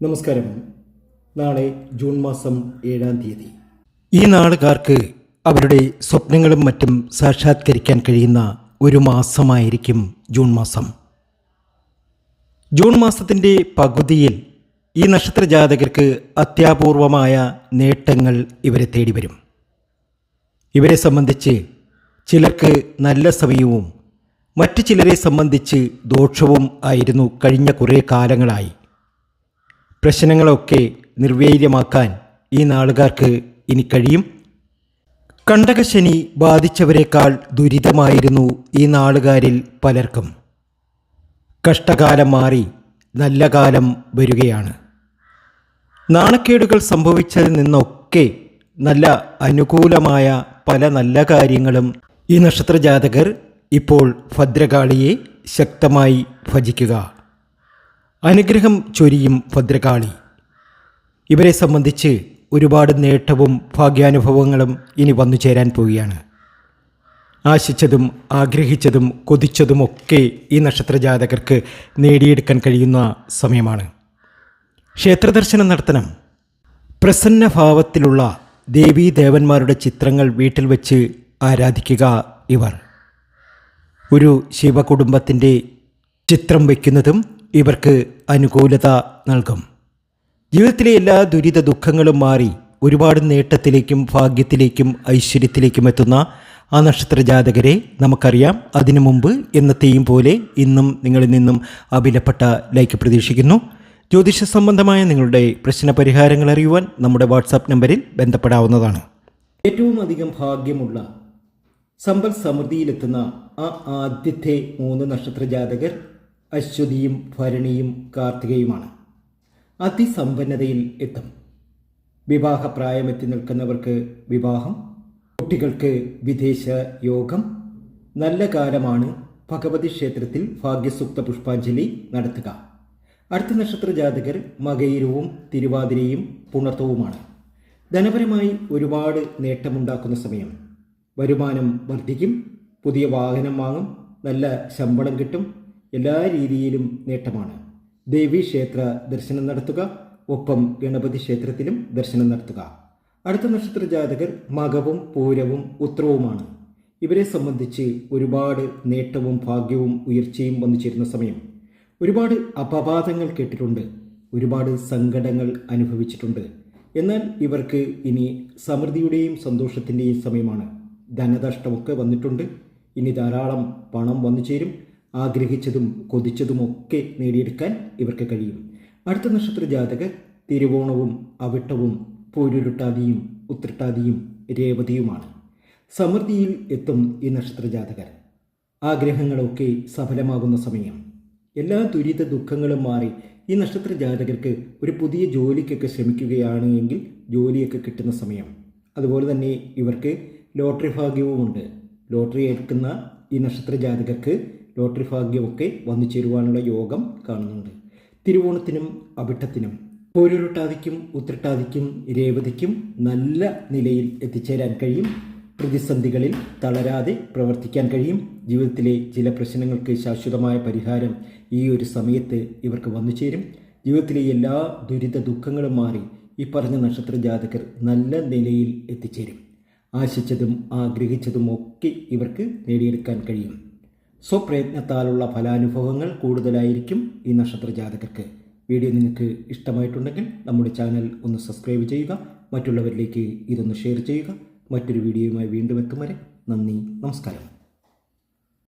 നമസ്കാരം. നാളെ ജൂൺ മാസം 7-ാം തീയതി. ഈ നാളുകാർക്ക് അവരുടെ സ്വപ്നങ്ങളും മറ്റും സാക്ഷാത്കരിക്കാൻ കഴിയുന്ന ഒരു മാസമായിരിക്കും ജൂൺ മാസം. ജൂൺ മാസത്തിൻ്റെ പകുതിയിൽ ഈ നക്ഷത്ര ജാതകർക്ക് അത്യാപൂർവമായ നേട്ടങ്ങൾ ഇവരെ തേടി വരും. ഇവരെ സംബന്ധിച്ച് ചിലർക്ക് നല്ല സമയവും മറ്റു ചിലരെ സംബന്ധിച്ച് ദോഷവും ആയിരുന്നു കഴിഞ്ഞ കുറേ കാലങ്ങളായി. പ്രശ്നങ്ങളൊക്കെ നിർവീര്യമാക്കാൻ ഈ നാളുകാർക്ക് ഇനി കഴിയും. കണ്ടകശനി ബാധിച്ചവരെക്കാൾ ദുരിതമായിരുന്നു ഈ നാളുകാരിൽ പലർക്കും. കഷ്ടകാലം മാറി നല്ല കാലം വരികയാണ്. നാണക്കേടുകൾ സംഭവിച്ചതിൽ നിന്നൊക്കെ നല്ല അനുകൂലമായ പല നല്ല കാര്യങ്ങളും ഈ നക്ഷത്ര ജാതകർ ഇപ്പോൾ ഭദ്രകാളിയെ ശക്തമായി ഭജിക്കുക. അനുഗ്രഹം ചൊരിയും ഭദ്രകാളി. ഇവരെ സംബന്ധിച്ച് ഒരുപാട് നേട്ടവും ഭാഗ്യാനുഭവങ്ങളും ഇനി വന്നു ചേരാൻ പോവുകയാണ്. ആശിച്ചതും ആഗ്രഹിച്ചതും കൊതിച്ചതുമൊക്കെ ഈ നക്ഷത്ര ജാതകർക്ക് നേടിയെടുക്കാൻ കഴിയുന്ന സമയമാണ്. ക്ഷേത്രദർശനം നടത്തണം. പ്രസന്നഭാവത്തിലുള്ള ദേവീ ദേവന്മാരുടെ ചിത്രങ്ങൾ വീട്ടിൽ വെച്ച് ആരാധിക്കുക. ഇവർ ഒരു ശിവകുടുംബത്തിൻ്റെ ചിത്രം വയ്ക്കുന്നതും ഇവർക്ക് അനുകൂലത നൽകും. ജീവിതത്തിലെ എല്ലാ ദുരിത ദുഃഖങ്ങളും മാറി ഒരുപാട് നേട്ടത്തിലേക്കും ഭാഗ്യത്തിലേക്കും ഐശ്വര്യത്തിലേക്കും എത്തുന്ന ആ നക്ഷത്ര ജാതകരെ നമുക്കറിയാം. അതിനു മുമ്പ് എന്നത്തെയും പോലെ ഇന്നും നിങ്ങളിൽ നിന്നും അഭിലപ്പെട്ട ലൈക്ക് പ്രതീക്ഷിക്കുന്നു. ജ്യോതിഷ സംബന്ധമായ നിങ്ങളുടെ പ്രശ്ന പരിഹാരങ്ങൾ അറിയുവാൻ നമ്മുടെ വാട്സാപ്പ് നമ്പറിൽ ബന്ധപ്പെടാവുന്നതാണ്. ഏറ്റവും അധികം ഭാഗ്യമുള്ള സമ്പൽ സമൃദ്ധിയിലെത്തുന്ന ആ ആദ്യത്തെ 3 നക്ഷത്ര ജാതകർ അശ്വതിയും ഭരണിയും കാർത്തികയുമാണ്. അതിസമ്പന്നതയിൽ എത്തും. വിവാഹപ്രായമെത്തി നിൽക്കുന്നവർക്ക് വിവാഹം, കുട്ടികൾക്ക് വിദേശ യോഗം. നല്ല കാലമാണ്. ഭഗവതി ക്ഷേത്രത്തിൽ ഭാഗ്യസൂക്ത പുഷ്പാഞ്ജലി നടത്തുക. അടുത്ത നക്ഷത്ര ജാതകർ മകയിരവും തിരുവാതിരയും പുണർത്തവുമാണ്. ധനപരമായി ഒരുപാട് നേട്ടമുണ്ടാക്കുന്ന സമയം. വരുമാനം വർദ്ധിക്കും. പുതിയ വാഹനം വാങ്ങും. നല്ല ശമ്പളം കിട്ടും. എല്ലാ രീതിയിലും നേട്ടമാണ്. ദേവീക്ഷേത്ര ദർശനം നടത്തുക. ഒപ്പം ഗണപതി ക്ഷേത്രത്തിലും ദർശനം നടത്തുക. അടുത്ത നക്ഷത്ര ജാതകർ മകവും പൂരവും ഉത്രവുമാണ്. ഇവരെ സംബന്ധിച്ച് ഒരുപാട് നേട്ടവും ഭാഗ്യവും ഉയർച്ചയും വന്നു ചേരുന്ന സമയം. ഒരുപാട് അപവാദങ്ങൾ കേട്ടിട്ടുണ്ട്. ഒരുപാട് സങ്കടങ്ങൾ അനുഭവിച്ചിട്ടുണ്ട്. എന്നാൽ ഇവർക്ക് ഇനി സമൃദ്ധിയുടെയും സന്തോഷത്തിൻ്റെയും സമയമാണ്. ധനനഷ്ടമൊക്കെ വന്നിട്ടുണ്ട്. ഇനി ധാരാളം പണം വന്നു ചേരും. ആഗ്രഹിച്ചതും കൊതിച്ചതുമൊക്കെ നേടിയെടുക്കാൻ ഇവർക്ക് കഴിയും. അടുത്ത നക്ഷത്ര ജാതകർ തിരുവോണവും അവിട്ടവും പൂരുരുട്ടാതിയും ഉത്രട്ടാതിയും രേവതിയുമാണ്. സമൃദ്ധിയിൽ എത്തും ഈ നക്ഷത്ര ജാതകർ. ആഗ്രഹങ്ങളൊക്കെ സഫലമാകുന്ന സമയം. എല്ലാ ദുരിത ദുഃഖങ്ങളും മാറി ഈ നക്ഷത്ര ജാതകർക്ക് ഒരു പുതിയ ജോലിക്കൊക്കെ ശ്രമിക്കുകയാണ് എങ്കിൽ ജോലിയൊക്കെ കിട്ടുന്ന സമയം. അതുപോലെ തന്നെ ഇവർക്ക് ലോട്ടറി ഭാഗ്യവുമുണ്ട്. ലോട്ടറി എടുക്കുന്ന ഈ നക്ഷത്ര ജാതകർക്ക് ലോട്ടറി ഭാഗ്യമൊക്കെ വന്നു ചേരുവാനുള്ള യോഗം കാണുന്നുണ്ട്. തിരുവോണത്തിനും അവിട്ടത്തിനും പൂരുരുട്ടാതിക്കും ഉത്രട്ടാതിക്കും രേവതിക്കും നല്ല നിലയിൽ എത്തിച്ചേരാൻ കഴിയും. പ്രതിസന്ധികളിൽ തളരാതെ പ്രവർത്തിക്കാൻ കഴിയും. ജീവിതത്തിലെ ചില പ്രശ്നങ്ങൾക്ക് ശാശ്വതമായ പരിഹാരം ഈ ഒരു സമയത്ത് ഇവർക്ക് വന്നു ചേരും. ജീവിതത്തിലെ എല്ലാ ദുരിത ദുഃഖങ്ങളും മാറി ഈ പറഞ്ഞ നക്ഷത്ര ജാതകർ നല്ല നിലയിൽ എത്തിച്ചേരും. ആശിച്ചതും ആഗ്രഹിച്ചതും ഒക്കെ ഇവർക്ക് നേടിയെടുക്കാൻ കഴിയും. സ്വപ്രയത്നത്താലുള്ള ഫലാനുഭവങ്ങൾ കൂടുതലായിരിക്കും ഈ നക്ഷത്ര ജാതകർക്ക്. വീഡിയോ നിങ്ങൾക്ക് ഇഷ്ടമായിട്ടുണ്ടെങ്കിൽ നമ്മുടെ ചാനൽ ഒന്ന് സബ്സ്ക്രൈബ് ചെയ്യുക. മറ്റുള്ളവരിലേക്ക് ഇതൊന്ന് ഷെയർ ചെയ്യുക. മറ്റൊരു വീഡിയോയുമായി വീണ്ടും എത്തും വരെ നന്ദി, നമസ്കാരം.